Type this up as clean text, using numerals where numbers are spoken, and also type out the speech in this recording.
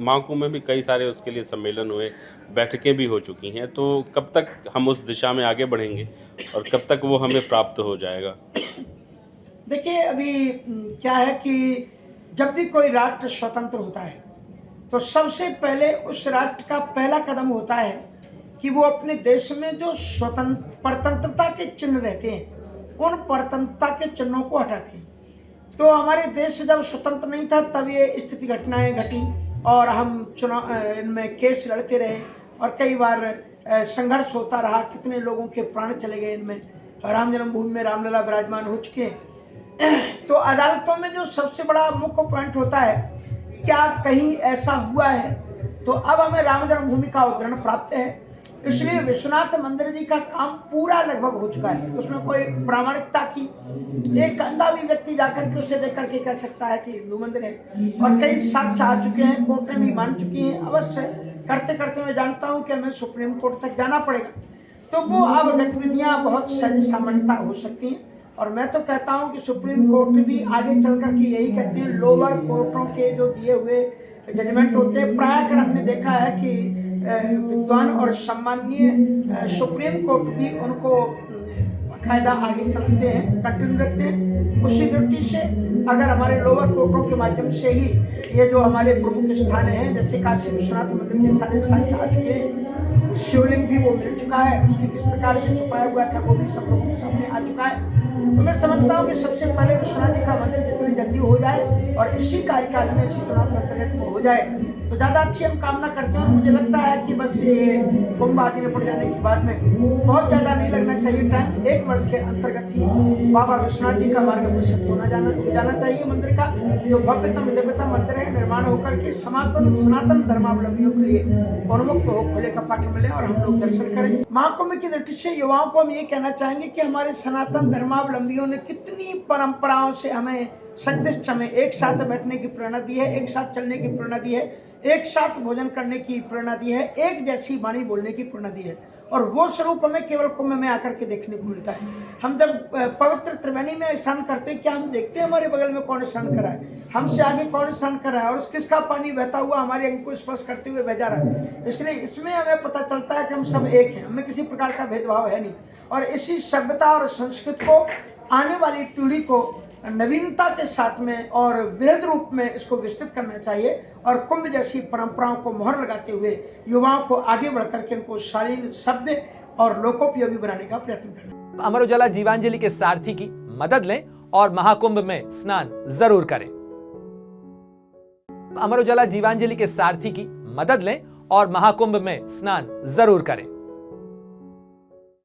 महाकुंभ में भी कई सारे उसके लिए सम्मेलन हुए, बैठकें भी हो चुकी हैं, तो कब तक हम उस दिशा में आगे बढ़ेंगे और कब तक वो हमें प्राप्त हो जाएगा? देखिए अभी क्या है कि जब भी कोई राष्ट्र स्वतंत्र होता है तो सबसे पहले उस राष्ट्र का पहला कदम होता है कि वो अपने देश में जो परतंत्रता के चिन्ह रहते हैं उन परतंत्रता के चिन्हों को हटाते हैं। तो हमारे देश जब स्वतंत्र नहीं था तब ये स्थिति घटनाएं घटी और हम चुनाव इनमें केस लड़ते रहे और कई बार संघर्ष होता रहा, कितने लोगों के प्राण चले गए इनमें। राम जन्मभूमि में रामलला विराजमान हो चुके हैं। तो अदालतों में जो सबसे बड़ा मुख्य पॉइंट होता है, क्या कहीं ऐसा हुआ है? तो अब हमें राम जन्मभूमि का उद्धरण प्राप्त है, इसलिए विश्वनाथ मंदिर जी का काम पूरा लगभग हो चुका है। उसमें कोई प्रामाणिकता की एक अंधा भी व्यक्ति जाकर के उसे देख करके कह सकता है कि हिंदू मंदिर है, और कई साक्ष्य आ चुके हैं, कोर्टें भी मान चुकी हैं। अवश्य करते करते मैं जानता हूं कि हमें सुप्रीम कोर्ट तक जाना पड़ेगा, तो वो अब गतिविधियां बहुत सहज सामान्यता हो सकती हैं। और मैं तो कहता हूं कि सुप्रीम कोर्ट भी आगे चल करके यही कहती है, लोअर कोर्टों के जो दिए हुए जजमेंट होते हैं, प्राय कर हमने देखा है कि विद्वान और सम्माननीय सुप्रीम कोर्ट भी उनको बाकायदा आगे चलते हैं, कंटिन्यू रखते हैं। उसी दृष्टि से अगर हमारे लोअर कोर्टों के माध्यम से ही ये जो हमारे प्रमुख स्थान हैं, जैसे काशी विश्वनाथ मंदिर के सारे साक्ष्य आ चुके हैं, शिवलिंग भी वो मिल चुका है, उसकी किस प्रकार से छुपाया हुआ था वो भी सब लोगों के सामने आ चुका है। तो मैं समझता हूँ कि सबसे पहले विश्वनाथ जी का मंदिर जितनी जल्दी हो जाए और इसी कार्यकाल में, इसी चुनाव के अंतर्गत में हो जाए तो ज़्यादा अच्छी हम कामना करते हैं। और मुझे लगता है कि बस ये कुंभ आदि निपट जाने के बाद में बहुत ज़्यादा नहीं लगना चाहिए टाइम, 1 वर्ष के अंतर्गत ही बाबा विश्वनाथ जी का मार्ग प्रशस्त हो जाना चाहिए। मंदिर का जो भव्यतम दिव्यतम मंदिर है निर्माण होकर के सनातन धर्मावलंबियों के लिए उन्मुक्त हो, खुले कपाट मिले और हम लोग दर्शन करें। महाकुंभ की दृष्टि से युवाओं को हम ये कहना चाहेंगे कि हमारे सनातन धर्मावलंबियों ने कितनी परंपराओं से हमें संदिग्ध समय एक साथ बैठने की प्रेरणा दी है, एक साथ चलने की प्रेरणा दी है, एक साथ भोजन करने की प्रेरणा दी है, एक जैसी वाणी बोलने की प्रेरणा दी है। और वो स्वरूप हमें केवल कुंभ में आकर के देखने को मिलता है। हम जब पवित्र त्रिवेणी में स्नान करते हैं, क्या हम देखते हैं हमारे बगल में कौन स्नान कर रहा है, हमसे आगे कौन स्नान कर रहा है और किसका पानी बहता हुआ हमारे अंग को स्पर्श करते हुए बह जा रहा है। इसलिए इसमें हमें पता चलता है कि हम सब एक हैं, हमें किसी प्रकार का भेदभाव है नहीं। और इसी सभ्यता और संस्कृति को आने वाली पीढ़ी को नवीनता के साथ में और वृहद रूप में इसको विस्तृत करना चाहिए और कुंभ जैसी परंपराओं को मोहर लगाते हुए युवाओं को आगे बढ़कर के इनको शालीन, सभ्य और लोकोपयोगी बनाने का प्रयत्न करना। अमर उजाला जीवांजलि के सारथी की मदद लें और महाकुंभ में स्नान जरूर करें। अमर उजाला जीवांजलि के सारथी की मदद लें और महाकुंभ में स्नान जरूर करें।